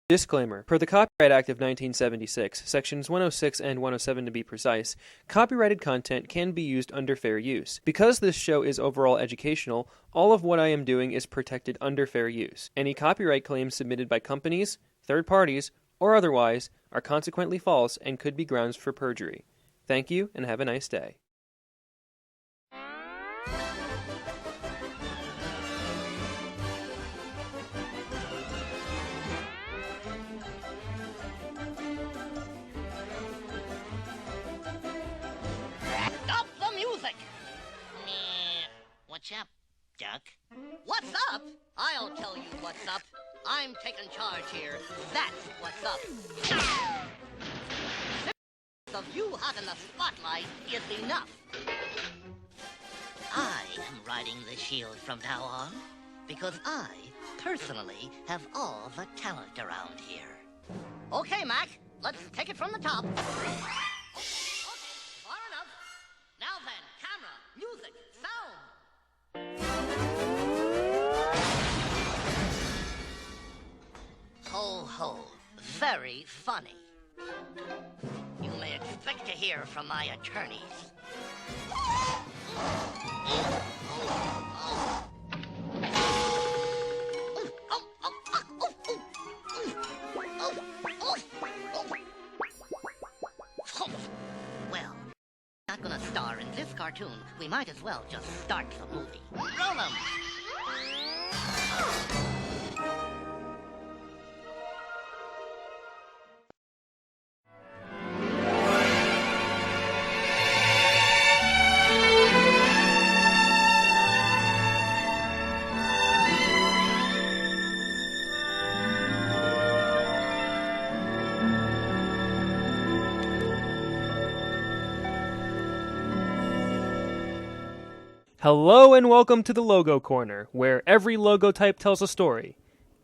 Disclaimer. Per the Copyright Act of 1976, Sections 106 and 107 to be precise, copyrighted content can be used under fair use. Because this show is overall educational, all of what I am doing is protected under fair use. Any copyright claims submitted by companies, third parties, or otherwise are consequently false and could be grounds for perjury. Thank you, and have a nice day. What's up, Duck? What's up? I'll tell you what's up. I'm taking charge here. That's what's up. 6 of you hot in the spotlight is enough. I am riding the shield from now on because I, personally, have all the talent around here. Okay, Mac, let's take it from the top. Okay, far enough. Now then, camera, music, sound. Ho, ho. Very funny. You may expect to hear from my attorneys. Well, not gonna star in this cartoon. We might as well just start the movie. Roll 'em! Hello and welcome to the Logo Corner, where every logo type tells a story,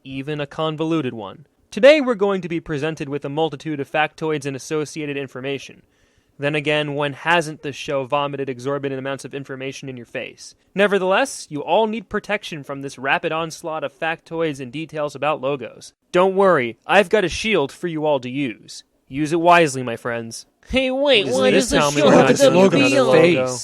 even a convoluted one. Today we're going to be presented with a multitude of factoids and associated information. Then again, when hasn't this show vomited exorbitant amounts of information in your face? Nevertheless, you all need protection from this rapid onslaught of factoids and details about logos. Don't worry, I've got a shield for you all to use. Use it wisely, my friends. Hey, wait, why does the Tell me shield we're not have gonna the look another reveal? logo.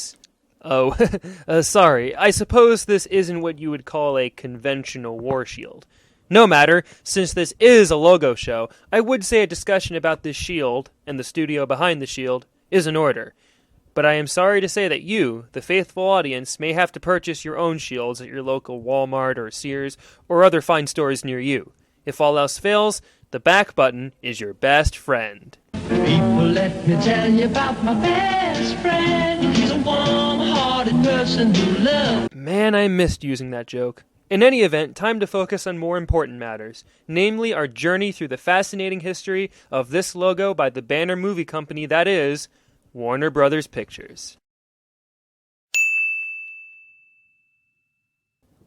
Oh, sorry. I suppose this isn't what you would call a conventional war shield. No matter, since this is a logo show, I would say a discussion about this shield, and the studio behind the shield, is in order. But I am sorry to say that you, the faithful audience, may have to purchase your own shields at your local Walmart or Sears or other fine stores near you. If all else fails, the back button is your best friend. People, let me tell you about my best friend. He's a warm-hearted person who loves. Man, I missed using that joke. In any event, time to focus on more important matters, namely our journey through the fascinating history of this logo by the banner movie company that is Warner Brothers Pictures.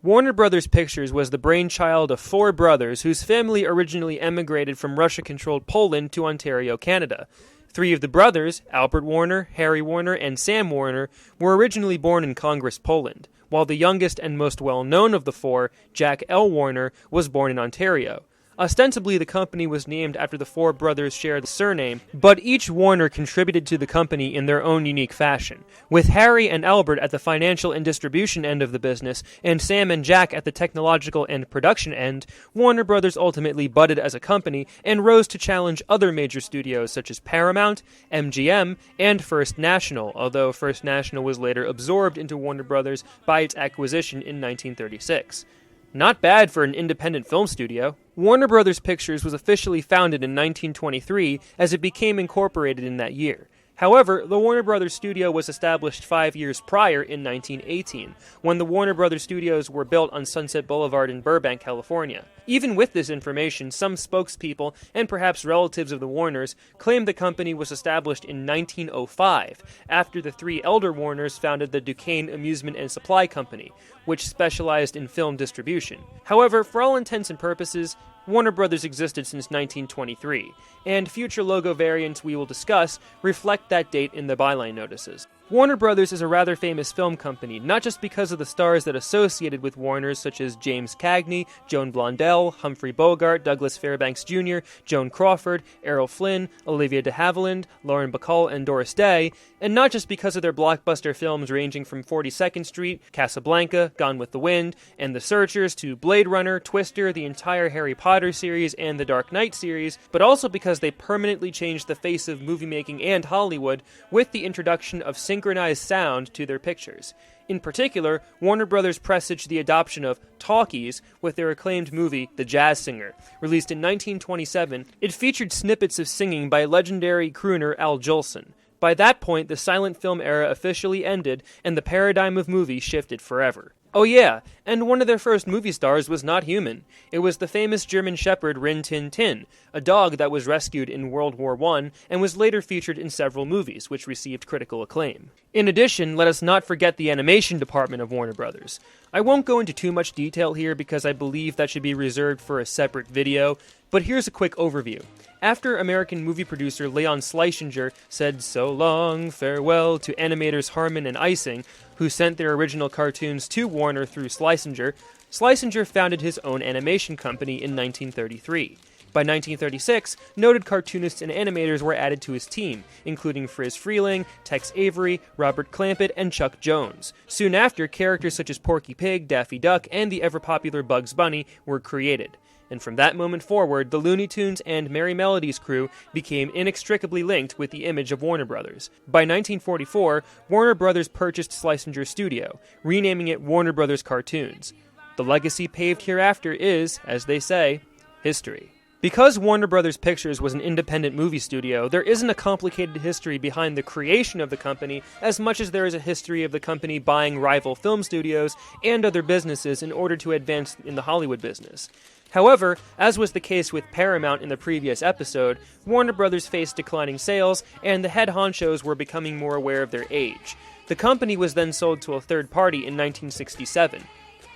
Warner Brothers Pictures was the brainchild of 4 brothers whose family originally emigrated from Russia-controlled Poland to Ontario, Canada. 3 of the brothers, Albert Warner, Harry Warner, and Sam Warner, were originally born in Congress, Poland, while the youngest and most well-known of the 4, Jack L. Warner, was born in Ontario. Ostensibly, the company was named after the 4 brothers share the surname, but each Warner contributed to the company in their own unique fashion, with Harry and Albert at the financial and distribution end of the business, and Sam and Jack at the technological and production end. Warner Brothers ultimately budded as a company and rose to challenge other major studios such as Paramount, MGM, and First National, although First National was later absorbed into Warner Brothers by its acquisition in 1936. Not bad for an independent film studio. Warner Brothers Pictures was officially founded in 1923 as it became incorporated in that year. However, the Warner Brothers Studio was established 5 years prior in 1918, when the Warner Brothers Studios were built on Sunset Boulevard in Burbank, California. Even with this information, some spokespeople, and perhaps relatives of the Warners, claimed the company was established in 1905, after the 3 elder Warners founded the Duquesne Amusement and Supply Company, which specialized in film distribution. However, for all intents and purposes, Warner Brothers existed since 1923, and future logo variants we will discuss reflect that date in the byline notices. Warner Brothers is a rather famous film company, not just because of the stars that associated with Warner's such as James Cagney, Joan Blondell, Humphrey Bogart, Douglas Fairbanks Jr., Joan Crawford, Errol Flynn, Olivia de Havilland, Lauren Bacall, and Doris Day, and not just because of their blockbuster films ranging from 42nd Street, Casablanca, Gone with the Wind, and The Searchers to Blade Runner, Twister, the entire Harry Potter series, and the Dark Knight series, but also because they permanently changed the face of movie making and Hollywood with the introduction of synchronized sound to their pictures. In particular, Warner Brothers presaged the adoption of talkies with their acclaimed movie, The Jazz Singer. Released in 1927, it featured snippets of singing by legendary crooner Al Jolson. By that point, the silent film era officially ended, and the paradigm of movie shifted forever. Oh yeah, and one of their first movie stars was not human. It was the famous German shepherd Rin Tin Tin, a dog that was rescued in World War I and was later featured in several movies, which received critical acclaim. In addition, let us not forget the animation department of Warner Brothers. I won't go into too much detail here because I believe that should be reserved for a separate video, but here's a quick overview. After American movie producer Leon Schlesinger said so long farewell to animators Harmon and Ising, who sent their original cartoons to Warner through Schlesinger, Schlesinger founded his own animation company in 1933. By 1936, noted cartoonists and animators were added to his team, including Friz Freleng, Tex Avery, Robert Clampett, and Chuck Jones. Soon after, characters such as Porky Pig, Daffy Duck, and the ever-popular Bugs Bunny were created. And from that moment forward, the Looney Tunes and Merry Melodies crew became inextricably linked with the image of Warner Brothers. By 1944, Warner Brothers purchased Schlesinger's studio, renaming it Warner Brothers Cartoons. The legacy paved hereafter is, as they say, history. Because Warner Brothers Pictures was an independent movie studio, there isn't a complicated history behind the creation of the company as much as there is a history of the company buying rival film studios and other businesses in order to advance in the Hollywood business. However, as was the case with Paramount in the previous episode, Warner Brothers faced declining sales, and the head honchos were becoming more aware of their age. The company was then sold to a third party in 1967.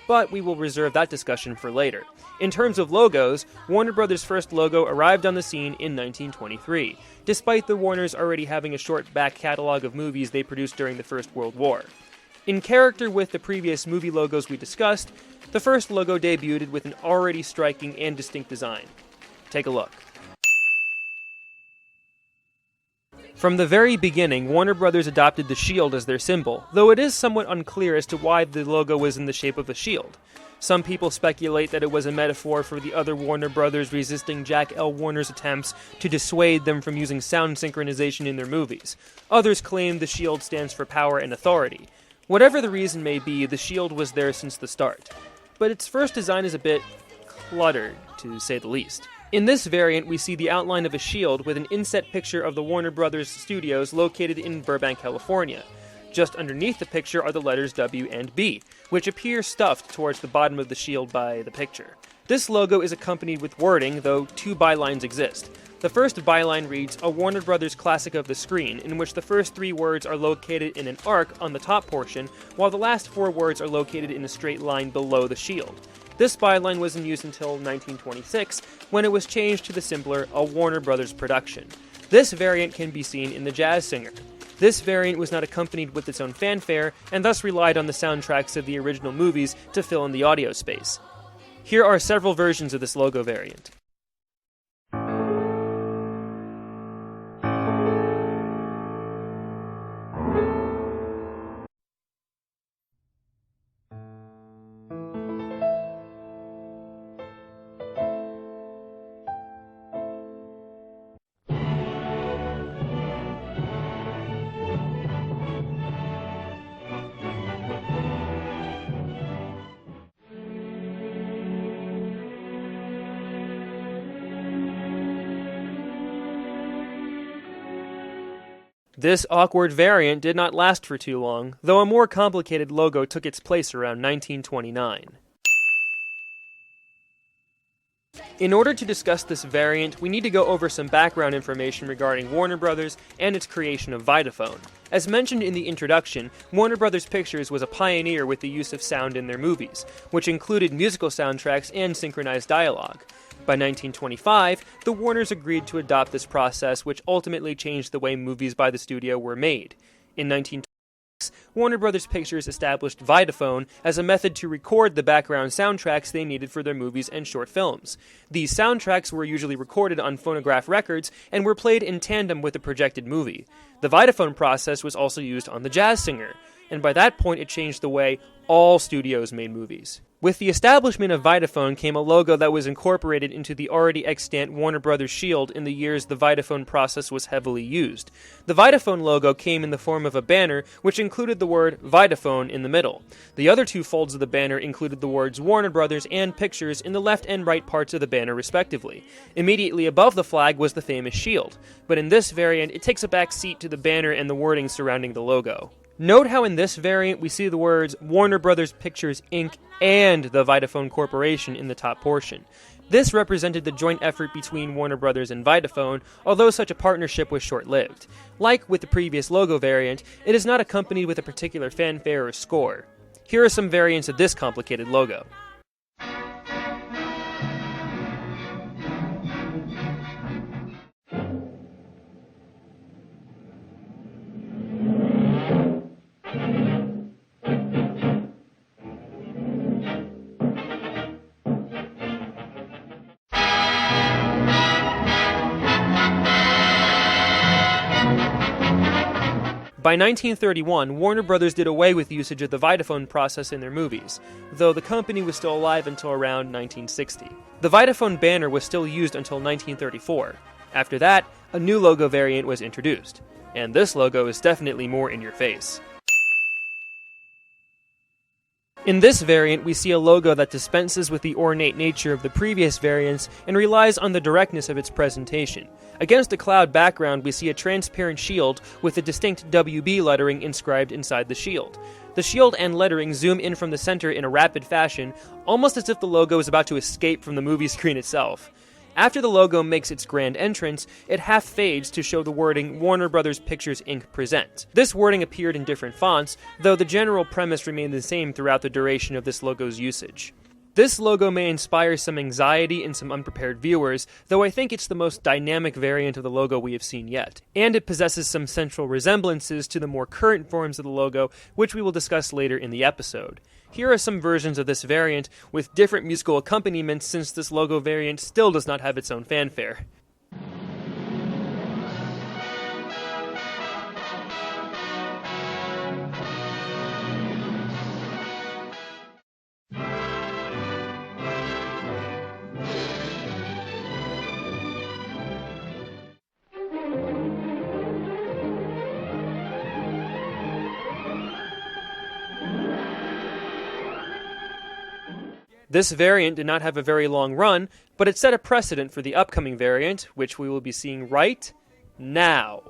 But we will reserve that discussion for later. In terms of logos, Warner Brothers' first logo arrived on the scene in 1923, despite the Warners already having a short back catalog of movies they produced during the First World War. In character with the previous movie logos we discussed, the first logo debuted with an already striking and distinct design. Take a look. From the very beginning, Warner Brothers adopted the shield as their symbol, though it is somewhat unclear as to why the logo was in the shape of a shield. Some people speculate that it was a metaphor for the other Warner Brothers resisting Jack L. Warner's attempts to dissuade them from using sound synchronization in their movies. Others claim the shield stands for power and authority. Whatever the reason may be, the shield was there since the start. But its first design is a bit cluttered, to say the least. In this variant, we see the outline of a shield with an inset picture of the Warner Brothers studios located in Burbank, California. Just underneath the picture are the letters W and B, which appear stuffed towards the bottom of the shield by the picture. This logo is accompanied with wording, though two bylines exist. The first byline reads, "A Warner Brothers classic of the screen," in which the first three words are located in an arc on the top portion, while the last four words are located in a straight line below the shield. This byline was in use until 1926, when it was changed to the simpler "A Warner Brothers production." This variant can be seen in The Jazz Singer. This variant was not accompanied with its own fanfare, and thus relied on the soundtracks of the original movies to fill in the audio space. Here are several versions of this logo variant. This awkward variant did not last for too long, though a more complicated logo took its place around 1929. In order to discuss this variant, we need to go over some background information regarding Warner Brothers and its creation of Vitaphone. As mentioned in the introduction, Warner Brothers Pictures was a pioneer with the use of sound in their movies, which included musical soundtracks and synchronized dialogue. By 1925, the Warners agreed to adopt this process, which ultimately changed the way movies by the studio were made. In Warner Brothers Pictures established Vitaphone as a method to record the background soundtracks they needed for their movies and short films. These soundtracks were usually recorded on phonograph records and were played in tandem with the projected movie. The Vitaphone process was also used on The Jazz Singer, and by that point it changed the way all studios made movies. With the establishment of Vitaphone came a logo that was incorporated into the already extant Warner Brothers shield in the years the Vitaphone process was heavily used. The Vitaphone logo came in the form of a banner which included the word Vitaphone in the middle. The other two folds of the banner included the words Warner Brothers and Pictures in the left and right parts of the banner respectively. Immediately above the flag was the famous shield, but in this variant it takes a back seat to the banner and the wording surrounding the logo. Note how in this variant we see the words Warner Brothers Pictures Inc. and the Vitaphone Corporation in the top portion. This represented the joint effort between Warner Brothers and Vitaphone, although such a partnership was short-lived. Like with the previous logo variant, it is not accompanied with a particular fanfare or score. Here are some variants of this complicated logo. By 1931, Warner Brothers did away with usage of the Vitaphone process in their movies, though the company was still alive until around 1960. The Vitaphone banner was still used until 1934. After that, a new logo variant was introduced, and this logo is definitely more in your face. In this variant, we see a logo that dispenses with the ornate nature of the previous variants and relies on the directness of its presentation. Against a cloud background, we see a transparent shield with a distinct WB lettering inscribed inside the shield. The shield and lettering zoom in from the center in a rapid fashion, almost as if the logo is about to escape from the movie screen itself. After the logo makes its grand entrance, it half fades to show the wording Warner Brothers Pictures Inc. Present. This wording appeared in different fonts, though the general premise remained the same throughout the duration of this logo's usage. This logo may inspire some anxiety in some unprepared viewers, though I think it's the most dynamic variant of the logo we have seen yet. And it possesses some central resemblances to the more current forms of the logo, which we will discuss later in the episode. Here are some versions of this variant with different musical accompaniments since this logo variant still does not have its own fanfare. This variant did not have a very long run, but it set a precedent for the upcoming variant, which we will be seeing right now.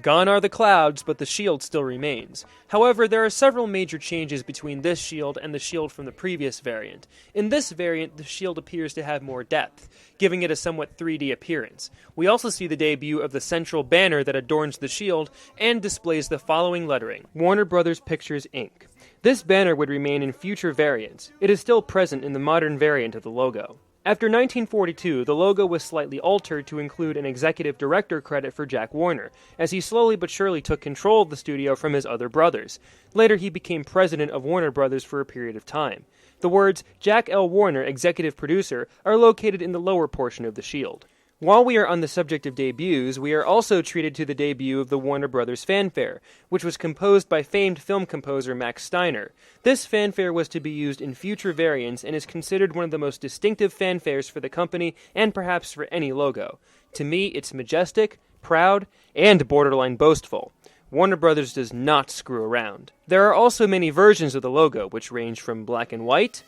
Gone are the clouds, but the shield still remains. However, there are several major changes between this shield and the shield from the previous variant. In this variant, the shield appears to have more depth, giving it a somewhat 3D appearance. We also see the debut of the central banner that adorns the shield and displays the following lettering: Warner Brothers Pictures Inc. This banner would remain in future variants. It is still present in the modern variant of the logo. After 1942, the logo was slightly altered to include an executive director credit for Jack Warner, as he slowly but surely took control of the studio from his other brothers. Later, he became president of Warner Brothers for a period of time. The words Jack L. Warner, executive producer, are located in the lower portion of the shield. While we are on the subject of debuts, we are also treated to the debut of the Warner Brothers fanfare, which was composed by famed film composer Max Steiner. This fanfare was to be used in future variants and is considered one of the most distinctive fanfares for the company and perhaps for any logo. To me, it's majestic, proud, and borderline boastful. Warner Brothers does not screw around. There are also many versions of the logo, which range from black and white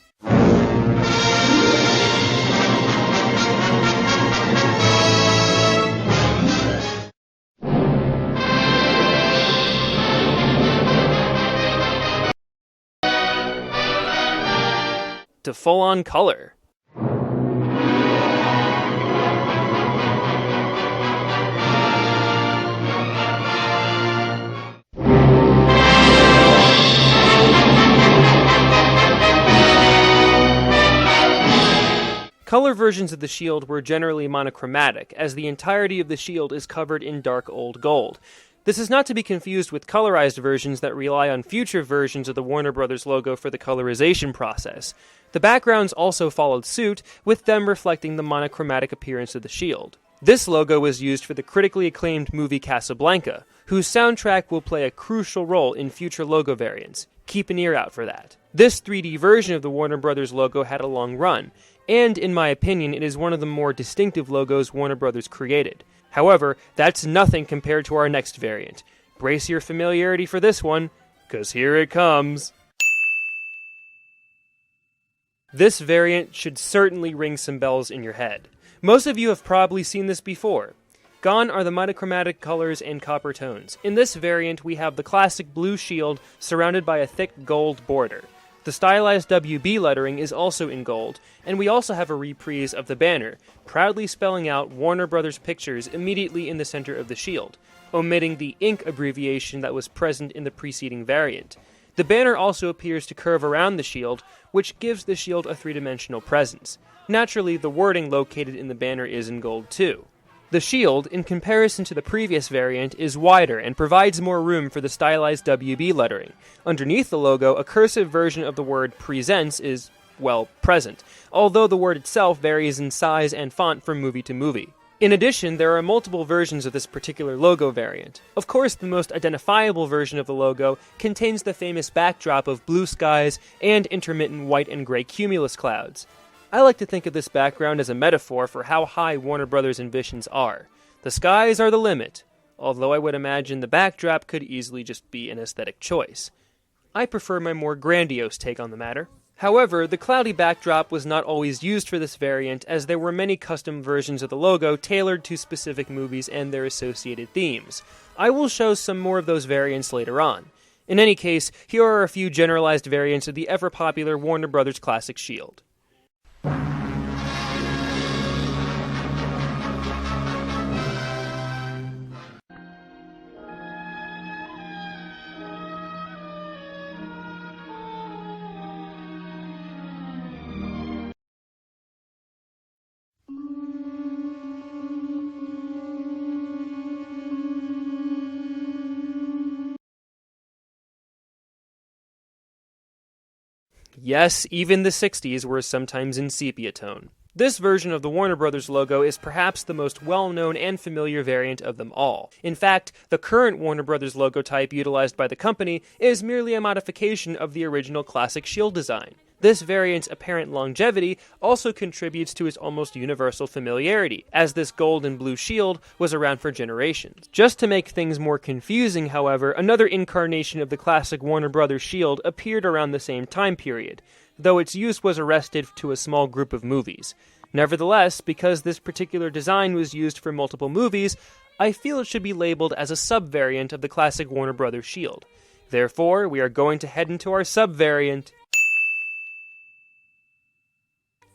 to full-on color. Color versions of the shield were generally monochromatic, as the entirety of the shield is covered in dark old gold. This is not to be confused with colorized versions that rely on future versions of the Warner Brothers logo for the colorization process. The backgrounds also followed suit, with them reflecting the monochromatic appearance of the shield. This logo was used for the critically acclaimed movie Casablanca, whose soundtrack will play a crucial role in future logo variants. Keep an ear out for that. This 3D version of the Warner Brothers logo had a long run, and in my opinion it is one of the more distinctive logos Warner Brothers created. However, that's nothing compared to our next variant. Brace your familiarity for this one, 'cause here it comes. This variant should certainly ring some bells in your head. Most of you have probably seen this before. Gone are the monochromatic colors and copper tones. In this variant, we have the classic blue shield surrounded by a thick gold border. The stylized WB lettering is also in gold, and we also have a reprise of the banner, proudly spelling out Warner Brothers Pictures immediately in the center of the shield, omitting the Inc. abbreviation that was present in the preceding variant. The banner also appears to curve around the shield, which gives the shield a three-dimensional presence. Naturally, the wording located in the banner is in gold too. The shield, in comparison to the previous variant, is wider and provides more room for the stylized WB lettering. Underneath the logo, a cursive version of the word presents is, well, present, although the word itself varies in size and font from movie to movie. In addition, there are multiple versions of this particular logo variant. Of course, the most identifiable version of the logo contains the famous backdrop of blue skies and intermittent white and gray cumulus clouds. I like to think of this background as a metaphor for how high Warner Brothers' ambitions are. The skies are the limit, although I would imagine the backdrop could easily just be an aesthetic choice. I prefer my more grandiose take on the matter. However, the cloudy backdrop was not always used for this variant, as there were many custom versions of the logo tailored to specific movies and their associated themes. I will show some more of those variants later on. In any case, here are a few generalized variants of the ever-popular Warner Brothers classic shield. Yes, even the 60s were sometimes in sepia tone. This version of the Warner Brothers logo is perhaps the most well-known and familiar variant of them all. In fact, the current Warner Brothers logo type utilized by the company is merely a modification of the original classic shield design. This variant's apparent longevity also contributes to its almost universal familiarity, as this gold and blue shield was around for generations. Just to make things more confusing, however, another incarnation of the classic Warner Brothers shield appeared around the same time period, though its use was arrested to a small group of movies. Nevertheless, because this particular design was used for multiple movies, I feel it should be labeled as a sub-variant of the classic Warner Brothers shield. Therefore, we are going to head into our sub-variant.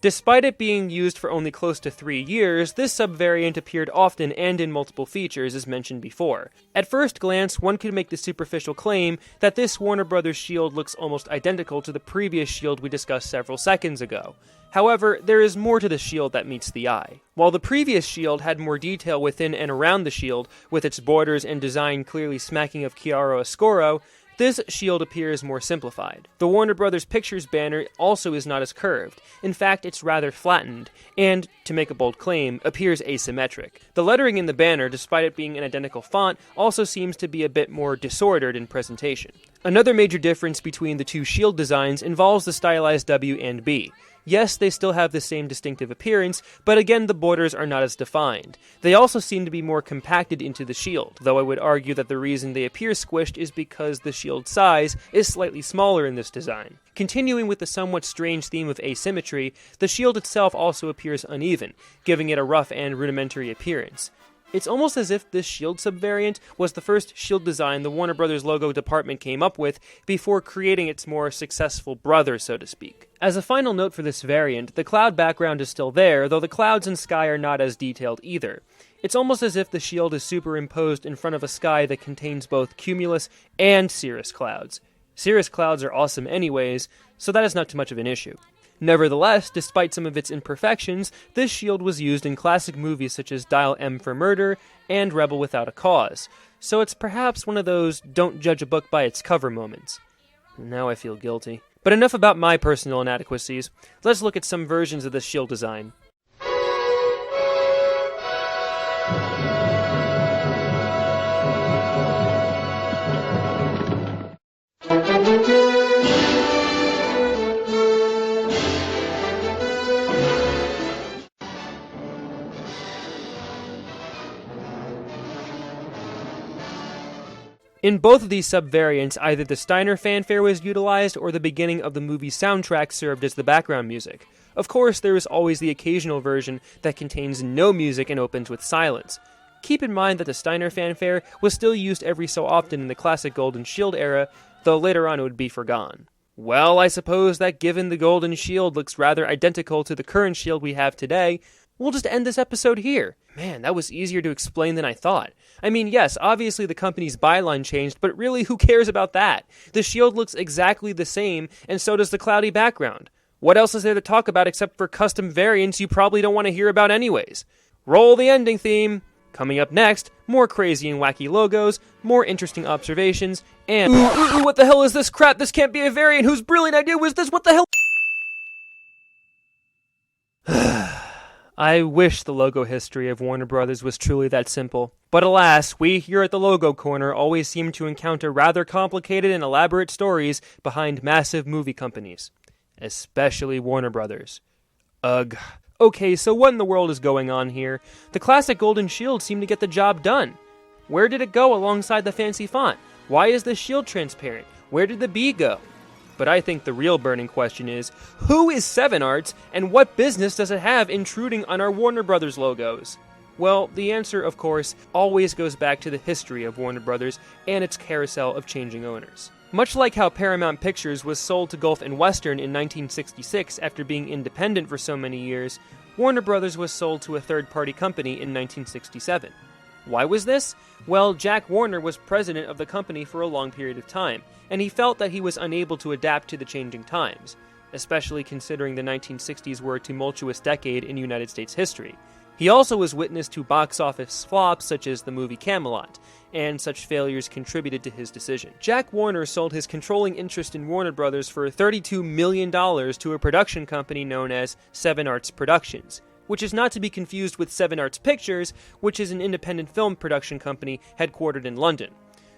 Despite it being used for only close to 3 years, this sub-variant appeared often and in multiple features, as mentioned before. At first glance, one could make the superficial claim that this Warner Brothers shield looks almost identical to the previous shield we discussed several seconds ago. However, there is more to the shield that meets the eye. While the previous shield had more detail within and around the shield, with its borders and design clearly smacking of chiaroscuro, this shield appears more simplified. The Warner Brothers Pictures banner also is not as curved. In fact, it's rather flattened, and, to make a bold claim, appears asymmetric. The lettering in the banner, despite it being an identical font, also seems to be a bit more disordered in presentation. Another major difference between the two shield designs involves the stylized W and B. Yes, they still have the same distinctive appearance, but again the borders are not as defined. They also seem to be more compacted into the shield, though I would argue that the reason they appear squished is because the shield size is slightly smaller in this design. Continuing with the somewhat strange theme of asymmetry, the shield itself also appears uneven, giving it a rough and rudimentary appearance. It's almost as if this shield subvariant was the first shield design the Warner Brothers logo department came up with before creating its more successful brother, so to speak. As a final note for this variant, the cloud background is still there, though the clouds and sky are not as detailed either. It's almost as if the shield is superimposed in front of a sky that contains both cumulus and cirrus clouds. Cirrus clouds are awesome anyways, so that is not too much of an issue. Nevertheless, despite some of its imperfections, this shield was used in classic movies such as Dial M for Murder and Rebel Without a Cause. So it's perhaps one of those don't judge a book by its cover moments. Now I feel guilty. But enough about my personal inadequacies. Let's look at some versions of this shield design. In both of these subvariants, either the Steiner fanfare was utilized or the beginning of the movie's soundtrack served as the background music. Of course, there is always the occasional version that contains no music and opens with silence. Keep in mind that the Steiner fanfare was still used every so often in the classic Golden Shield era, though later on it would be forgone. Well, I suppose that given the Golden Shield looks rather identical to the current shield we have today, we'll just end this episode here. Man, that was easier to explain than I thought. I mean, yes, obviously the company's byline changed, but really, who cares about that? The shield looks exactly the same, and so does the cloudy background. What else is there to talk about except for custom variants you probably don't want to hear about anyways? Roll the ending theme! Coming up next, more crazy and wacky logos, more interesting observations, and ooh, what the hell is this crap? This can't be a variant! Whose brilliant idea was this? What the hell? I wish the logo history of Warner Brothers was truly that simple. But alas, we here at the Logo Corner always seem to encounter rather complicated and elaborate stories behind massive movie companies. Especially Warner Brothers. Ugh. Okay, so what in the world is going on here? The classic Golden Shield seemed to get the job done. Where did it go alongside the fancy font? Why is the shield transparent? Where did the B go? But I think the real burning question is, who is 7 Arts, and what business does it have intruding on our Warner Brothers logos? Well, the answer, of course, always goes back to the history of Warner Brothers and its carousel of changing owners. Much like how Paramount Pictures was sold to Gulf and Western in 1966 after being independent for so many years, Warner Brothers was sold to a third-party company in 1967. Why was this? Well, Jack Warner was president of the company for a long period of time, and he felt that he was unable to adapt to the changing times, especially considering the 1960s were a tumultuous decade in United States history. He also was witness to box office flops such as the movie Camelot, and such failures contributed to his decision. Jack Warner sold his controlling interest in Warner Brothers for $32 million to a production company known as 7 Arts Productions, which is not to be confused with 7 Arts Pictures, which is an independent film production company headquartered in London.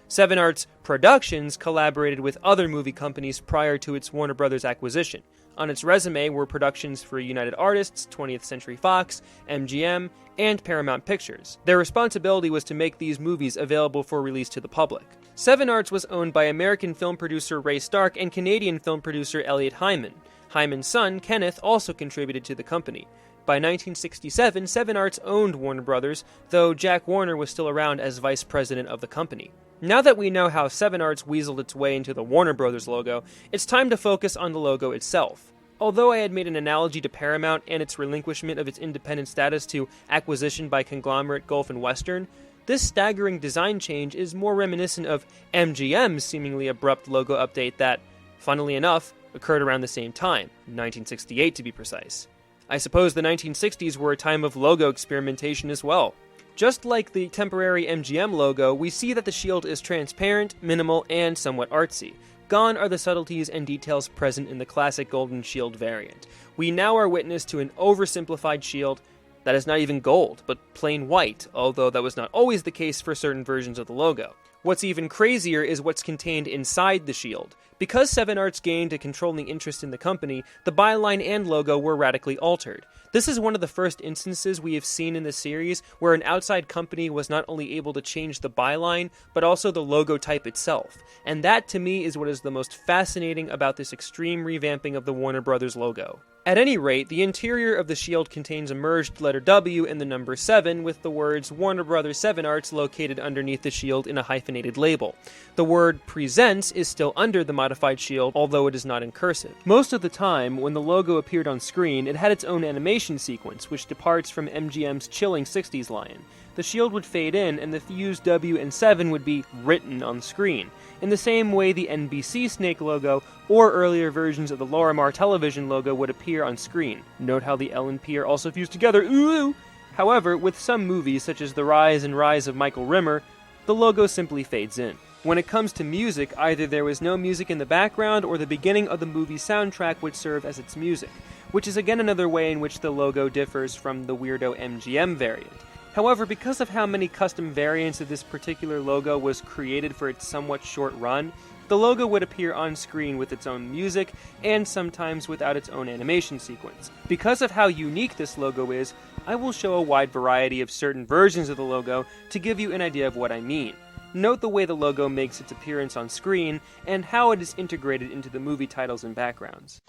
7 Arts Productions collaborated with other movie companies prior to its Warner Brothers acquisition. On its resume were productions for United Artists, 20th Century Fox, MGM, and Paramount Pictures. Their responsibility was to make these movies available for release to the public. 7 Arts was owned by American film producer Ray Stark and Canadian film producer Elliot Hyman. Hyman's son, Kenneth, also contributed to the company. By 1967, 7 Arts owned Warner Brothers, though Jack Warner was still around as vice president of the company. Now that we know how 7 Arts weaseled its way into the Warner Brothers logo, it's time to focus on the logo itself. Although I had made an analogy to Paramount and its relinquishment of its independent status to acquisition by conglomerate Gulf and Western, this staggering design change is more reminiscent of MGM's seemingly abrupt logo update that, funnily enough, occurred around the same time, 1968 to be precise. I suppose the 1960s were a time of logo experimentation as well. Just like the temporary MGM logo, we see that the shield is transparent, minimal, and somewhat artsy. Gone are the subtleties and details present in the classic Golden Shield variant. We now are witness to an oversimplified shield that is not even gold, but plain white, although that was not always the case for certain versions of the logo. What's even crazier is what's contained inside the shield. Because 7 Arts gained a controlling interest in the company, the byline and logo were radically altered. This is one of the first instances we have seen in the series where an outside company was not only able to change the byline, but also the logo type itself. And that, to me, is what is the most fascinating about this extreme revamping of the Warner Brothers logo. At any rate, the interior of the shield contains a merged letter W and the number 7 with the words Warner Brothers 7 Arts located underneath the shield in a hyphenated label. The word presents is still under the modified shield, although it is not in cursive. Most of the time, when the logo appeared on screen, it had its own animation sequence, which departs from MGM's chilling 60s lion. The shield would fade in, and the fused W and 7 would be written on screen, in the same way the NBC snake logo or earlier versions of the Lorimar television logo would appear on screen. Note how the L and P are also fused together, ooh! However, with some movies such as The Rise and Rise of Michael Rimmer, the logo simply fades in. When it comes to music, either there was no music in the background or the beginning of the movie soundtrack would serve as its music, which is again another way in which the logo differs from the weirdo MGM variant. However, because of how many custom variants of this particular logo was created for its somewhat short run, the logo would appear on screen with its own music, and sometimes without its own animation sequence. Because of how unique this logo is, I will show a wide variety of certain versions of the logo to give you an idea of what I mean. Note the way the logo makes its appearance on screen, and how it is integrated into the movie titles and backgrounds.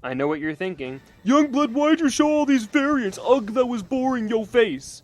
I know what you're thinking. Youngblood, why'd you show all these variants? Ugh, that was boring, yo face.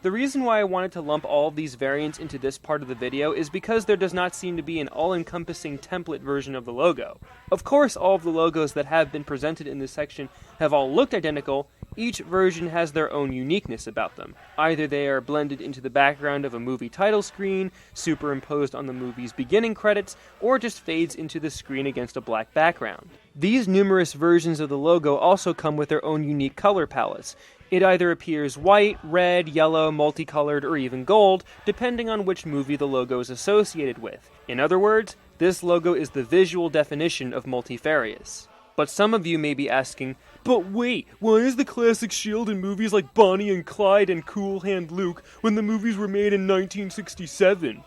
The reason why I wanted to lump all of these variants into this part of the video is because there does not seem to be an all-encompassing template version of the logo. Of course, all of the logos that have been presented in this section have all looked identical. Each version has their own uniqueness about them. Either they are blended into the background of a movie title screen, superimposed on the movie's beginning credits, or just fades into the screen against a black background. These numerous versions of the logo also come with their own unique color palettes. It either appears white, red, yellow, multicolored, or even gold, depending on which movie the logo is associated with. In other words, this logo is the visual definition of multifarious. But some of you may be asking, but wait, why is the classic shield in movies like Bonnie and Clyde and Cool Hand Luke when the movies were made in 1967?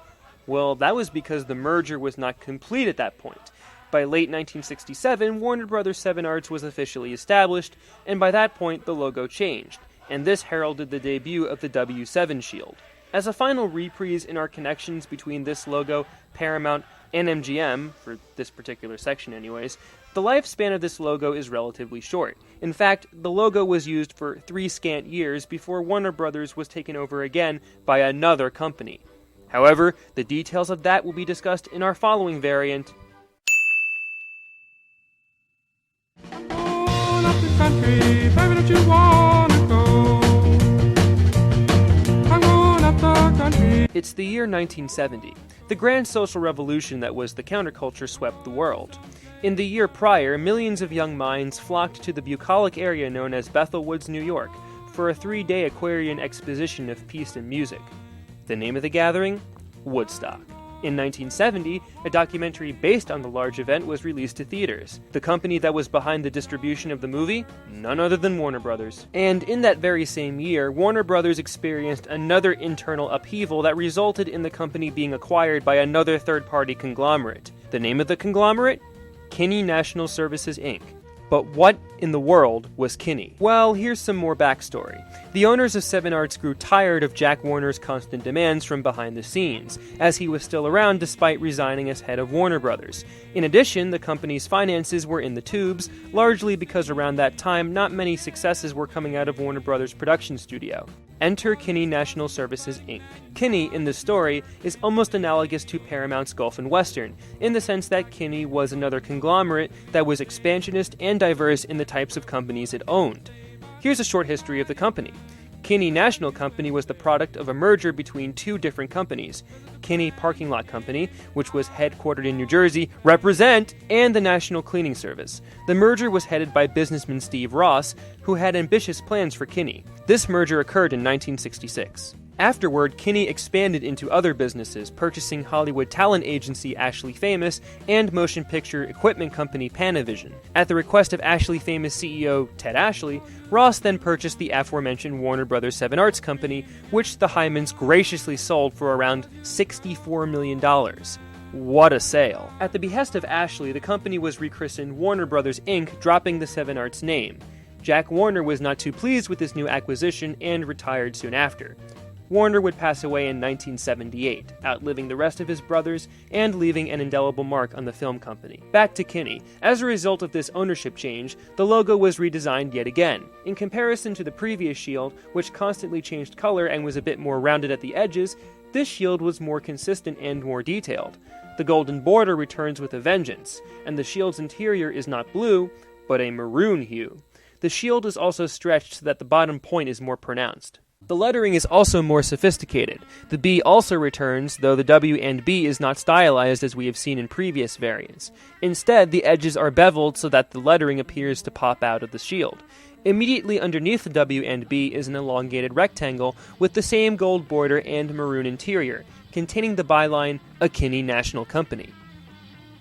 Well, that was because the merger was not complete at that point. By late 1967, Warner Bros. 7 Arts was officially established, and by that point the logo changed, and this heralded the debut of the W7 shield. As a final reprise in our connections between this logo, Paramount, and MGM, for this particular section anyways, the lifespan of this logo is relatively short. In fact, the logo was used for 3 scant years before Warner Bros. Was taken over again by another company. However, the details of that will be discussed in our following variant. Country, baby, don't you wanna go? I'm going up the country. It's the year 1970, the grand social revolution that was the counterculture swept the world. In the year prior, millions of young minds flocked to the bucolic area known as Bethel Woods, New York, for a 3-day Aquarian exposition of peace and music. The name of the gathering? Woodstock. In 1970, a documentary based on the large event was released to theaters. The company that was behind the distribution of the movie? None other than Warner Brothers. And in that very same year, Warner Brothers experienced another internal upheaval that resulted in the company being acquired by another third-party conglomerate. The name of the conglomerate? Kinney National Services, Inc. But what in the world was Kinney? Well, here's some more backstory. The owners of Seven Arts grew tired of Jack Warner's constant demands from behind the scenes, as he was still around despite resigning as head of Warner Brothers. In addition, the company's finances were in the tubes, largely because around that time not many successes were coming out of Warner Brothers' production studio. Enter Kinney National Services, Inc. Kinney, in this story, is almost analogous to Paramount's Gulf and Western, in the sense that Kinney was another conglomerate that was expansionist and diverse in the types of companies it owned. Here's a short history of the company. Kinney National Company was the product of a merger between two different companies, Kinney Parking Lot Company, which was headquartered in New Jersey, represent, and the National Cleaning Service. The merger was headed by businessman Steve Ross, who had ambitious plans for Kinney. This merger occurred in 1966. Afterward, Kinney expanded into other businesses, purchasing Hollywood talent agency Ashley Famous and motion picture equipment company Panavision. At the request of Ashley Famous CEO Ted Ashley, Ross then purchased the aforementioned Warner Brothers Seven Arts Company, which the Hymans graciously sold for around $64 million. What a sale. At the behest of Ashley, the company was rechristened Warner Brothers Inc., dropping the Seven Arts name. Jack Warner was not too pleased with this new acquisition and retired soon after. Warner would pass away in 1978, outliving the rest of his brothers and leaving an indelible mark on the film company. Back to Kinney. As a result of this ownership change, the logo was redesigned yet again. In comparison to the previous shield, which constantly changed color and was a bit more rounded at the edges, this shield was more consistent and more detailed. The golden border returns with a vengeance, and the shield's interior is not blue, but a maroon hue. The shield is also stretched so that the bottom point is more pronounced. The lettering is also more sophisticated. The B also returns, though the W and B is not stylized as we have seen in previous variants. Instead, the edges are beveled so that the lettering appears to pop out of the shield. Immediately underneath the W and B is an elongated rectangle with the same gold border and maroon interior, containing the byline, A Kinney National Company.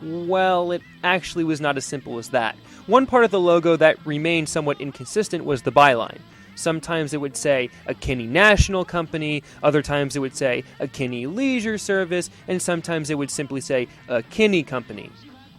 Well, it actually was not as simple as that. One part of the logo that remained somewhat inconsistent was the byline. Sometimes it would say A Kinney National Company, other times it would say A Kinney Leisure Service, and sometimes it would simply say A Kinney Company.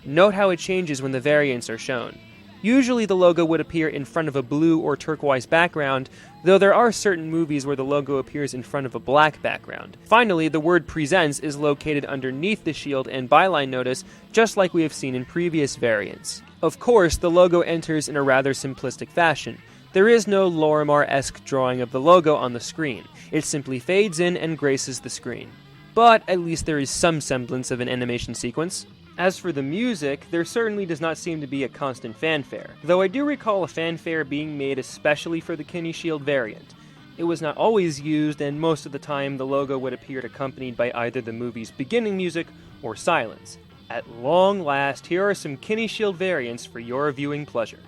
Note how it changes when the variants are shown. Usually the logo would appear in front of a blue or turquoise background, though there are certain movies where the logo appears in front of a black background. Finally, the word Presents is located underneath the shield and byline notice, just like we have seen in previous variants. Of course, the logo enters in a rather simplistic fashion. There is no Lorimar-esque drawing of the logo on the screen. It simply fades in and graces the screen. But at least there is some semblance of an animation sequence. As for the music, there certainly does not seem to be a constant fanfare, though I do recall a fanfare being made especially for the Kinney Shield variant. It was not always used, and most of the time the logo would appear accompanied by either the movie's beginning music or silence. At long last, here are some Kinney Shield variants for your viewing pleasure.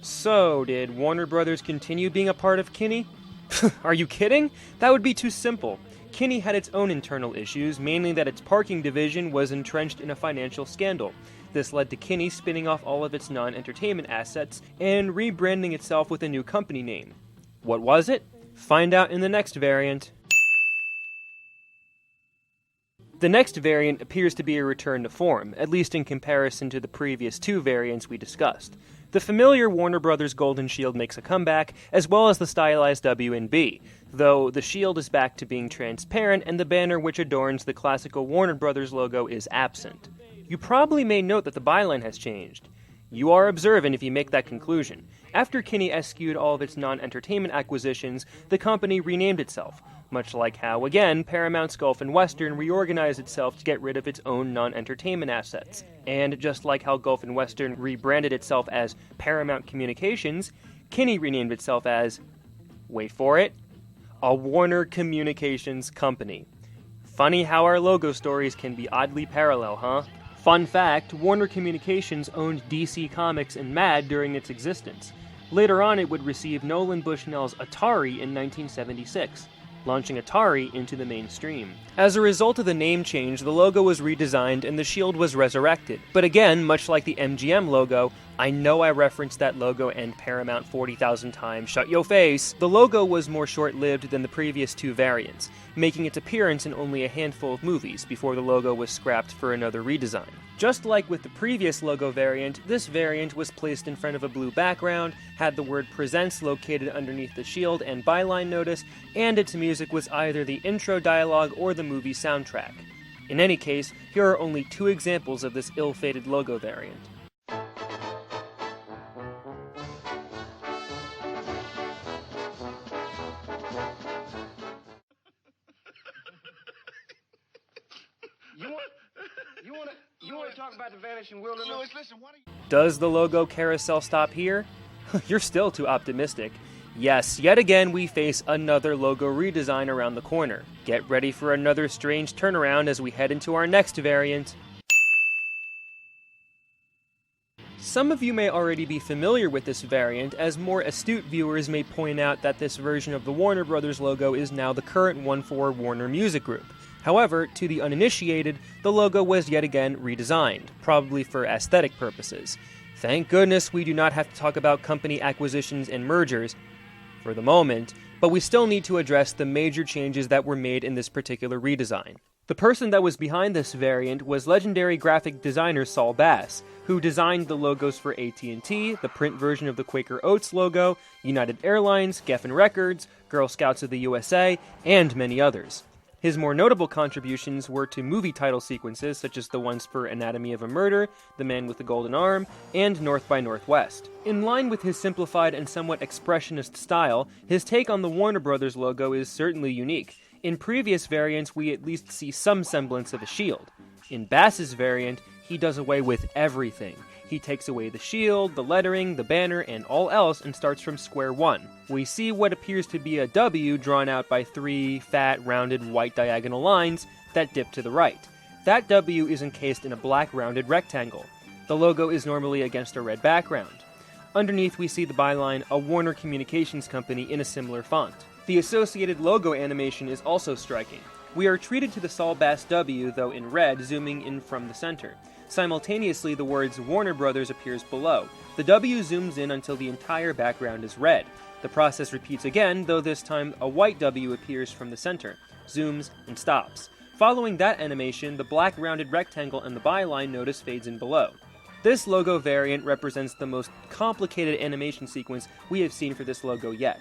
So, did Warner Brothers continue being a part of Kinney? Are you kidding? That would be too simple. Kinney had its own internal issues, mainly that its parking division was entrenched in a financial scandal. This led to Kinney spinning off all of its non-entertainment assets and rebranding itself with a new company name. What was it? Find out in the next variant. The next variant appears to be a return to form, at least in comparison to the previous two variants we discussed. The familiar Warner Brothers Golden Shield makes a comeback, as well as the stylized W and B, though the shield is back to being transparent and the banner which adorns the classical Warner Brothers logo is absent. You probably may note that the byline has changed. You are observant if you make that conclusion. After Kinney eschewed all of its non-entertainment acquisitions, the company renamed itself, much like how, again, Paramount's Gulf and Western reorganized itself to get rid of its own non-entertainment assets. And just like how Gulf and Western rebranded itself as Paramount Communications, Kinney renamed itself as, wait for it, a Warner Communications Company. Funny how our logo stories can be oddly parallel, huh? Fun fact, Warner Communications owned DC Comics and Mad during its existence. Later on, it would receive Nolan Bushnell's Atari in 1976, launching Atari into the mainstream. As a result of the name change, the logo was redesigned and the shield was resurrected. But again, much like the MGM logo, I know I referenced that logo and Paramount 40,000 times, shut yo face. The logo was more short-lived than the previous two variants, making its appearance in only a handful of movies before the logo was scrapped for another redesign. Just like with the previous logo variant, this variant was placed in front of a blue background, had the word Presents located underneath the shield and byline notice, and its music was either the intro dialogue or the movie soundtrack. In any case, here are only two examples of this ill-fated logo variant. You want to talk about the vanishing wilderness? Louis, listen, what are you... Does the logo carousel stop here? You're still too optimistic. Yes, yet again we face another logo redesign around the corner. Get ready for another strange turnaround as we head into our next variant. Some of you may already be familiar with this variant, as more astute viewers may point out that this version of the Warner Brothers logo is now the current one for Warner Music Group. However, to the uninitiated, the logo was yet again redesigned, probably for aesthetic purposes. Thank goodness we do not have to talk about company acquisitions and mergers for the moment, but we still need to address the major changes that were made in this particular redesign. The person that was behind this variant was legendary graphic designer Saul Bass, who designed the logos for AT&T, the print version of the Quaker Oats logo, United Airlines, Geffen Records, Girl Scouts of the USA, and many others. His more notable contributions were to movie title sequences such as the ones for Anatomy of a Murder, The Man with the Golden Arm, and North by Northwest. In line with his simplified and somewhat expressionist style, his take on the Warner Brothers logo is certainly unique. In previous variants, we at least see some semblance of a shield. In Bass's variant, he does away with everything. He takes away the shield, the lettering, the banner, and all else and starts from square one. We see what appears to be a W drawn out by three fat, rounded, white diagonal lines that dip to the right. That W is encased in a black rounded rectangle. The logo is normally against a red background. Underneath we see the byline, a Warner Communications Company in a similar font. The associated logo animation is also striking. We are treated to the Saul Bass W, though in red, zooming in from the center. Simultaneously, the words Warner Brothers appears below. The W zooms in until the entire background is red. The process repeats again, though this time a white W appears from the center, zooms, and stops. Following that animation, the black rounded rectangle and the byline notice fades in below. This logo variant represents the most complicated animation sequence we have seen for this logo yet.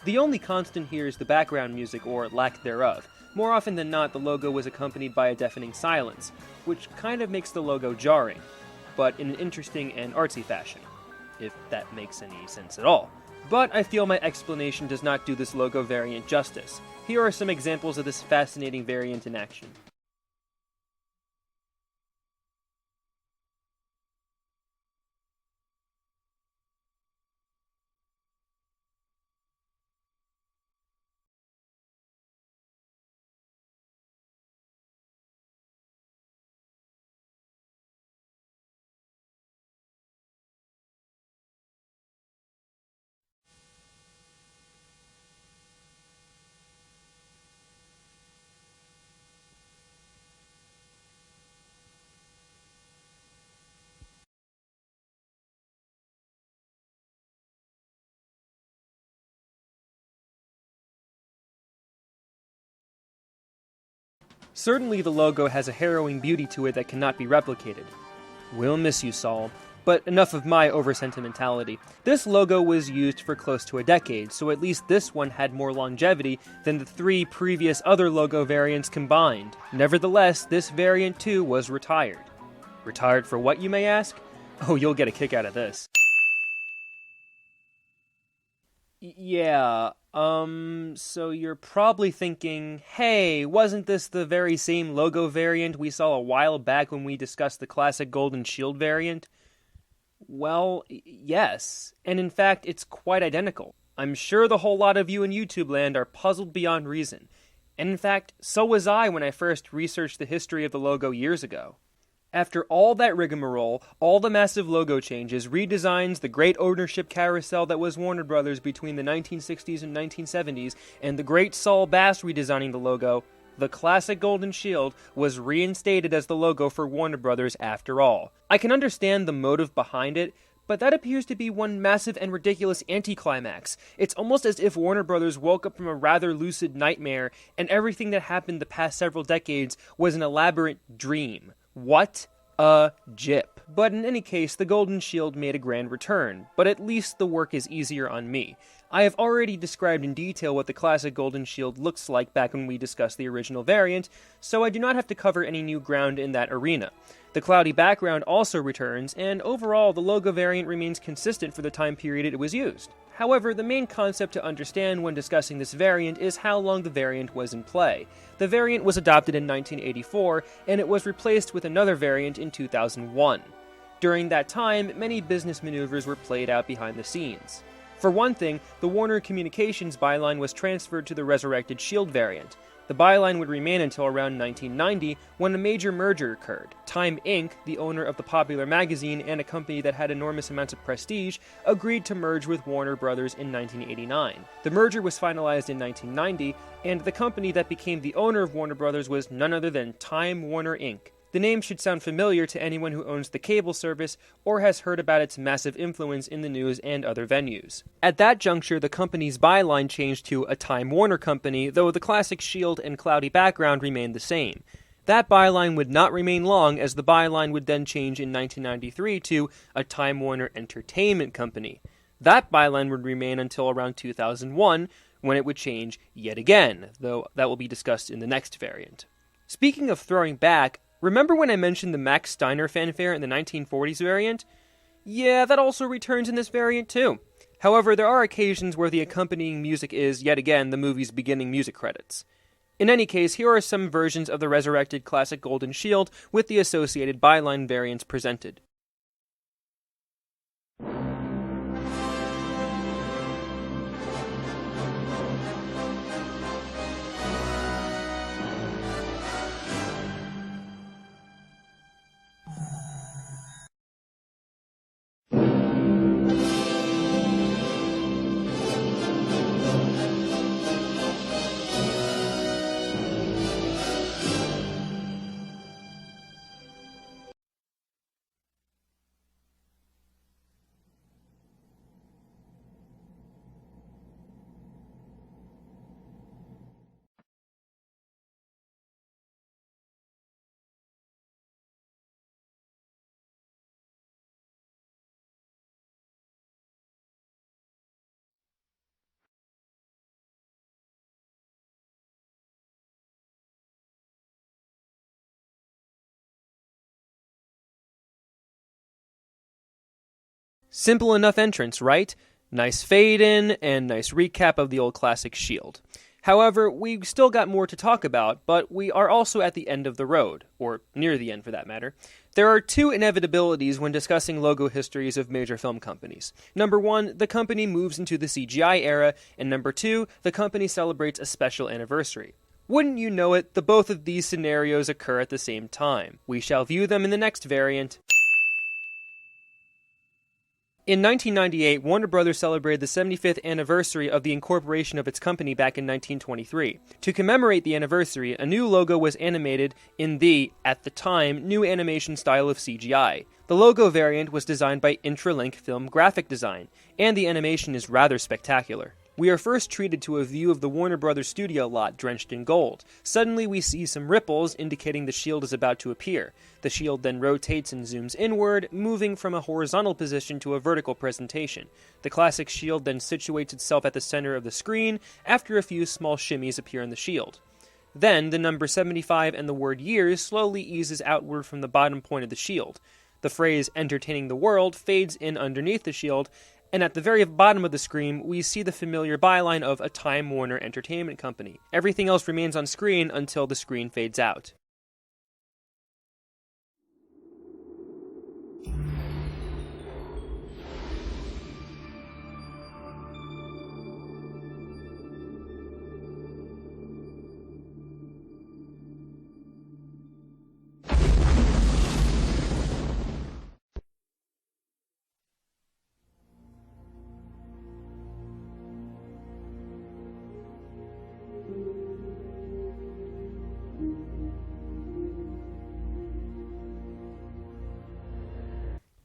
The only constant here is the background music, or lack thereof. More often than not, the logo was accompanied by a deafening silence, which kind of makes the logo jarring, but in an interesting and artsy fashion, if that makes any sense at all. But I feel my explanation does not do this logo variant justice. Here are some examples of this fascinating variant in action. Certainly the logo has a harrowing beauty to it that cannot be replicated. We'll miss you, Saul. But enough of my over-sentimentality. This logo was used for close to a decade, so at least this one had more longevity than the three previous other logo variants combined. Nevertheless, this variant too was retired. Retired for what, you may ask? Oh, you'll get a kick out of this. Yeah, so you're probably thinking, hey, wasn't this the very same logo variant we saw a while back when we discussed the classic Golden Shield variant? Well, yes, and in fact, it's quite identical. I'm sure the whole lot of you in YouTube land are puzzled beyond reason. And in fact, so was I when I first researched the history of the logo years ago. After all that rigmarole, all the massive logo changes, redesigns, the great ownership carousel that was Warner Brothers between the 1960s and 1970s, and the great Saul Bass redesigning the logo, the classic Golden Shield was reinstated as the logo for Warner Brothers after all. I can understand the motive behind it, but that appears to be one massive and ridiculous anticlimax. It's almost as if Warner Brothers woke up from a rather lucid nightmare, and everything that happened the past several decades was an elaborate dream. What a jip. But in any case, the Golden Shield made a grand return, but at least the work is easier on me. I have already described in detail what the classic Golden Shield looks like back when we discussed the original variant, so I do not have to cover any new ground in that arena. The cloudy background also returns, and overall the logo variant remains consistent for the time period it was used. However, the main concept to understand when discussing this variant is how long the variant was in play. The variant was adopted in 1984, and it was replaced with another variant in 2001. During that time, many business maneuvers were played out behind the scenes. For one thing, the Warner Communications byline was transferred to the resurrected Shield variant. The byline would remain until around 1990, when a major merger occurred. Time Inc., the owner of the popular magazine and a company that had enormous amounts of prestige, agreed to merge with Warner Brothers in 1989. The merger was finalized in 1990, and the company that became the owner of Warner Brothers was none other than Time Warner Inc. The name should sound familiar to anyone who owns the cable service or has heard about its massive influence in the news and other venues. At that juncture, the company's byline changed to a Time Warner Company, though the classic shield and cloudy background remained the same. That byline would not remain long, as the byline would then change in 1993 to a Time Warner Entertainment Company. That byline would remain until around 2001, when it would change yet again, though that will be discussed in the next variant. Speaking of throwing back, remember when I mentioned the Max Steiner fanfare in the 1940s variant? Yeah, that also returns in this variant too. However, there are occasions where the accompanying music is, yet again, the movie's beginning music credits. In any case, here are some versions of the resurrected classic Golden Shield with the associated byline variants presented. Simple enough entrance, right? Nice fade in, and nice recap of the old classic Shield. However, we've still got more to talk about, but we are also at the end of the road, or near the end for that matter. There are two inevitabilities when discussing logo histories of major film companies. Number one, the company moves into the CGI era, and number two, the company celebrates a special anniversary. Wouldn't you know it, the both of these scenarios occur at the same time. We shall view them in the next variant. In 1998, Warner Brothers celebrated the 75th anniversary of the incorporation of its company back in 1923. To commemorate the anniversary, a new logo was animated in the, at the time, new animation style of CGI. The logo variant was designed by Intralink Film Graphic Design, and the animation is rather spectacular. We are first treated to a view of the Warner Brothers studio lot drenched in gold. Suddenly we see some ripples indicating the shield is about to appear. The shield then rotates and zooms inward, moving from a horizontal position to a vertical presentation. The classic shield then situates itself at the center of the screen after a few small shimmies appear in the shield. Then the number 75 and the word years slowly eases outward from the bottom point of the shield. The phrase entertaining the world fades in underneath the shield, and at the very bottom of the screen, we see the familiar byline of a Time Warner Entertainment Company. Everything else remains on screen until the screen fades out.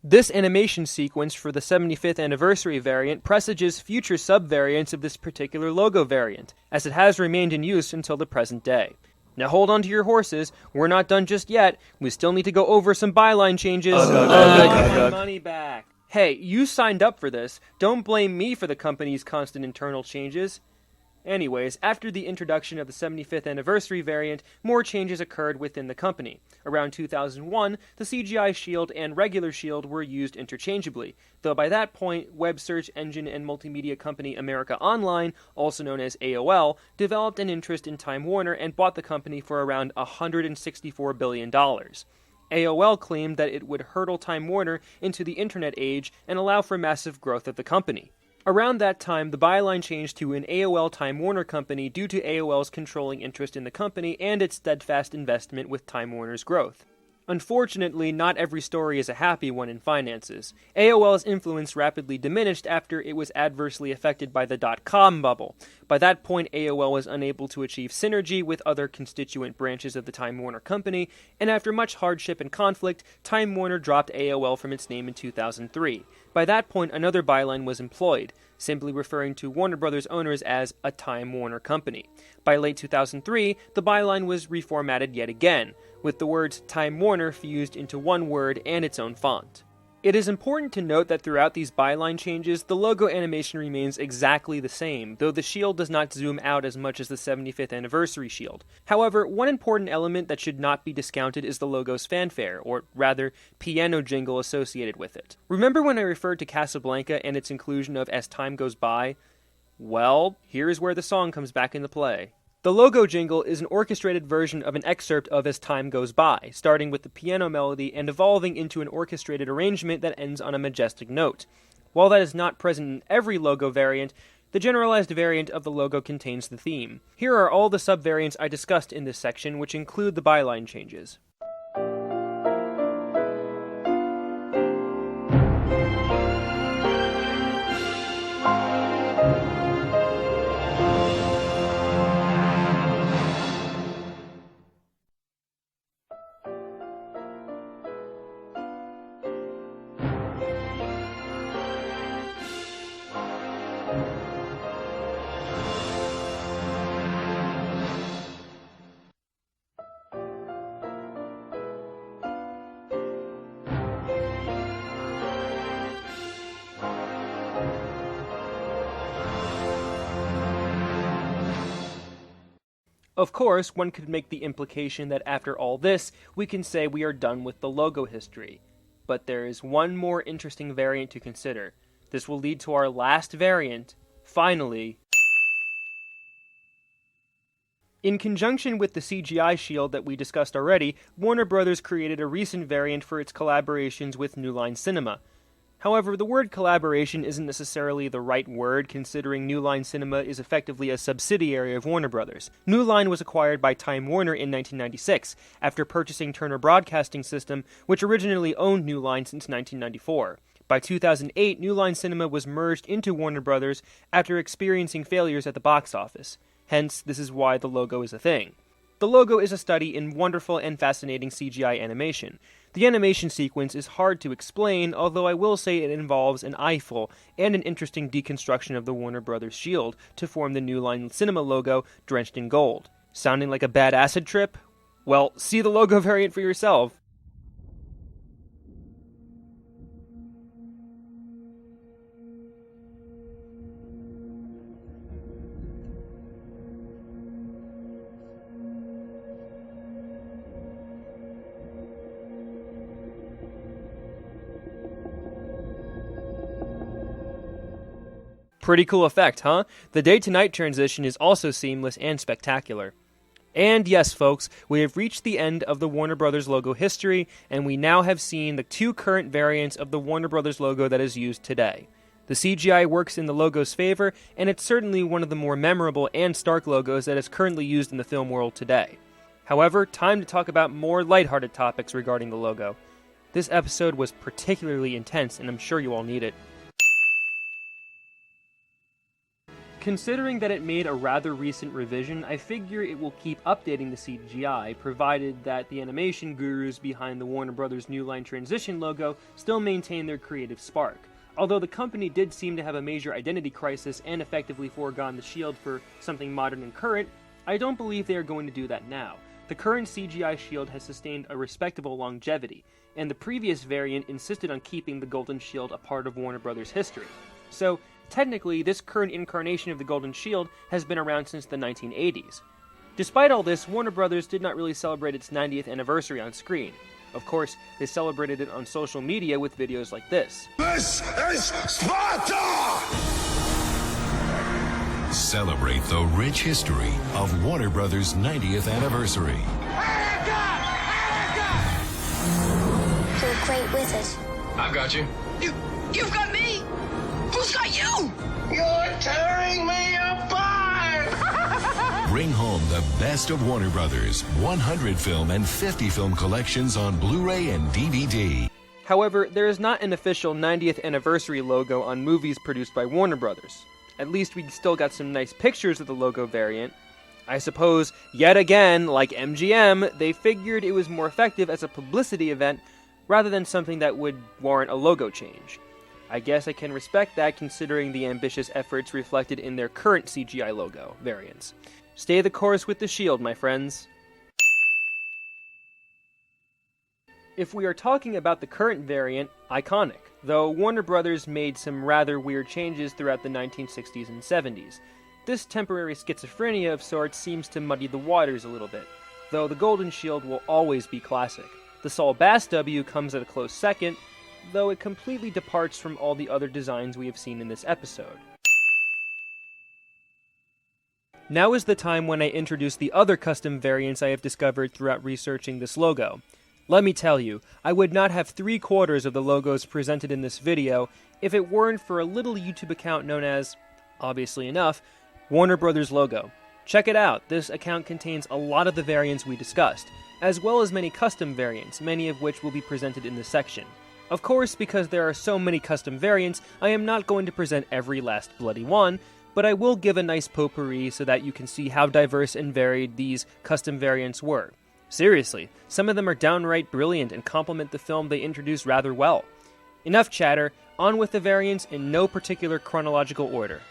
This animation sequence for the 75th anniversary variant presages future sub-variants of this particular logo variant, as it has remained in use until the present day. Now hold on to your horses, we're not done just yet, we still need to go over some byline changes. My money back. Hey, you signed up for this, don't blame me for the company's constant internal changes. Anyways, after the introduction of the 75th anniversary variant, more changes occurred within the company. Around 2001, the CGI Shield and regular Shield were used interchangeably, though by that point, web search engine and multimedia company America Online, also known as AOL, developed an interest in Time Warner and bought the company for around $164 billion. AOL claimed that it would hurdle Time Warner into the internet age and allow for massive growth of the company. Around that time, the byline changed to an AOL Time Warner Company due to AOL's controlling interest in the company and its steadfast investment with Time Warner's growth. Unfortunately, not every story is a happy one in finances. AOL's influence rapidly diminished after it was adversely affected by the dot-com bubble. By that point, AOL was unable to achieve synergy with other constituent branches of the Time Warner Company, and after much hardship and conflict, Time Warner dropped AOL from its name in 2003. By that point, another byline was employed, simply referring to Warner Brothers owners as a Time Warner Company. By late 2003, the byline was reformatted yet again, with the words Time Warner fused into one word and its own font. It is important to note that throughout these byline changes, the logo animation remains exactly the same, though the shield does not zoom out as much as the 75th anniversary shield. However, one important element that should not be discounted is the logo's fanfare, or rather, piano jingle associated with it. Remember when I referred to Casablanca and its inclusion of As Time Goes By? Well, here's where the song comes back into play. The logo jingle is an orchestrated version of an excerpt of As Time Goes By, starting with the piano melody and evolving into an orchestrated arrangement that ends on a majestic note. While that is not present in every logo variant, the generalized variant of the logo contains the theme. Here are all the sub-variants I discussed in this section, which include the byline changes. Of course, one could make the implication that after all this, we can say we are done with the logo history. But there is one more interesting variant to consider. This will lead to our last variant, finally. In conjunction with the CGI Shield that we discussed already, Warner Brothers created a recent variant for its collaborations with New Line Cinema. However, the word collaboration isn't necessarily the right word, considering New Line Cinema is effectively a subsidiary of Warner Brothers. New Line was acquired by Time Warner in 1996, after purchasing Turner Broadcasting System, which originally owned New Line since 1994. By 2008, New Line Cinema was merged into Warner Brothers after experiencing failures at the box office. Hence, this is why the logo is a thing. The logo is a study in wonderful and fascinating CGI animation. The animation sequence is hard to explain, although I will say it involves an eyeful and an interesting deconstruction of the Warner Brothers shield to form the New Line Cinema logo drenched in gold. Sounding like a bad acid trip? Well, see the logo variant for yourself. Pretty cool effect, huh? The day-to-night transition is also seamless and spectacular. And yes, folks, we have reached the end of the Warner Brothers logo history, and we now have seen the two current variants of the Warner Brothers logo that is used today. The CGI works in the logo's favor, and it's certainly one of the more memorable and stark logos that is currently used in the film world today. However, time to talk about more lighthearted topics regarding the logo. This episode was particularly intense, and I'm sure you all need it. Considering that it made a rather recent revision, I figure it will keep updating the CGI, provided that the animation gurus behind the Warner Brothers New Line Transition logo still maintain their creative spark. Although the company did seem to have a major identity crisis and effectively foregone the shield for something modern and current, I don't believe they are going to do that now. The current CGI shield has sustained a respectable longevity, and the previous variant insisted on keeping the Golden Shield a part of Warner Brothers history. So, technically, this current incarnation of the Golden Shield has been around since the 1980s. Despite all this, Warner Brothers did not really celebrate its 90th anniversary on screen. Of course, they celebrated it on social media with videos like this. This is Sparta! Celebrate the rich history of Warner Brothers' 90th anniversary. You're a great wizard. I've got you. You've got me! Who's got you? You're tearing me apart! Bring home the best of Warner Brothers, 100 film and 50 film collections on Blu-ray and DVD. However, there is not an official 90th anniversary logo on movies produced by Warner Brothers. At least we still got some nice pictures of the logo variant. I suppose, yet again, like MGM, they figured it was more effective as a publicity event rather than something that would warrant a logo change. I guess I can respect that considering the ambitious efforts reflected in their current CGI logo variants. Stay the course with the shield, my friends. If we are talking about the current variant, iconic, though Warner Brothers made some rather weird changes throughout the 1960s and 70s. This temporary schizophrenia of sorts seems to muddy the waters a little bit, though the Golden Shield will always be classic. The Saul Bass W comes at a close second, though it completely departs from all the other designs we have seen in this episode. Now is the time when I introduce the other custom variants I have discovered throughout researching this logo. Let me tell you, I would not have 3/4 of the logos presented in this video if it weren't for a little YouTube account known as, obviously enough, Warner Brothers Logo. Check it out, this account contains a lot of the variants we discussed, as well as many custom variants, many of which will be presented in this section. Of course, because there are so many custom variants, I am not going to present every last bloody one, but I will give a nice potpourri so that you can see how diverse and varied these custom variants were. Seriously, some of them are downright brilliant and complement the film they introduced rather well. Enough chatter, on with the variants in no particular chronological order.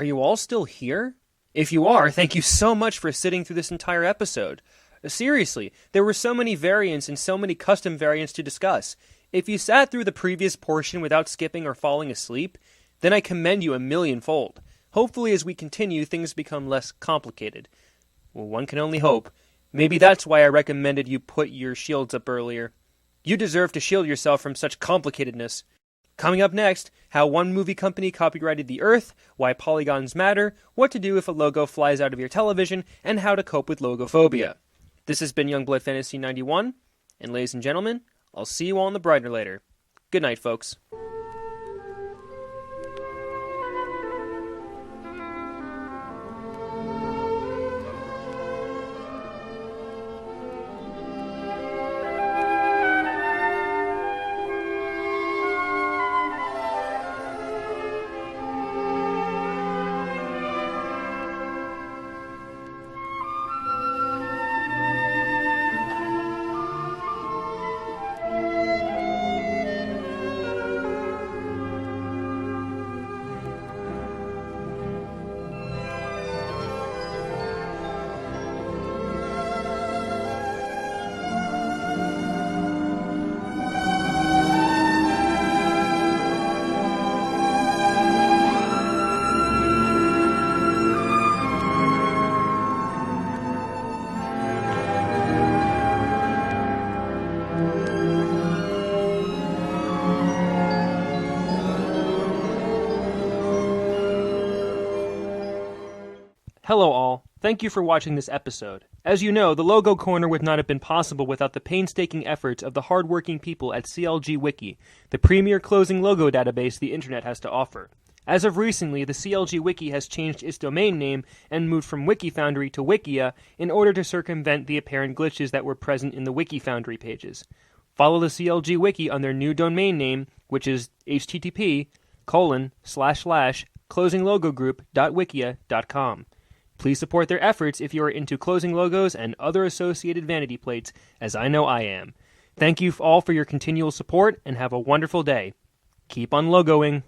Are you all still here? If you are, thank you so much for sitting through this entire episode. Seriously, there were so many variants and so many custom variants to discuss. If you sat through the previous portion without skipping or falling asleep, then I commend you a millionfold. Hopefully as we continue, things become less complicated. Well, one can only hope. Maybe that's why I recommended you put your shields up earlier. You deserve to shield yourself from such complicatedness. Coming up next, how one movie company copyrighted the Earth, why polygons matter, what to do if a logo flies out of your television, and how to cope with logophobia. This has been Youngblood Fantasy 91, and ladies and gentlemen, I'll see you all in the brighter later. Good night, folks. Hello all, thank you for watching this episode. As you know, the Logo Corner would not have been possible without the painstaking efforts of the hardworking people at CLG Wiki, the premier closing logo database the internet has to offer. As of recently, the CLG Wiki has changed its domain name and moved from WikiFoundry to Wikia in order to circumvent the apparent glitches that were present in the WikiFoundry pages. Follow the CLG Wiki on their new domain name, which is http://closinglogogroup.wikia.com. Please support their efforts if you are into closing logos and other associated vanity plates, as I know I am. Thank you all for your continual support, and have a wonderful day. Keep on logoing.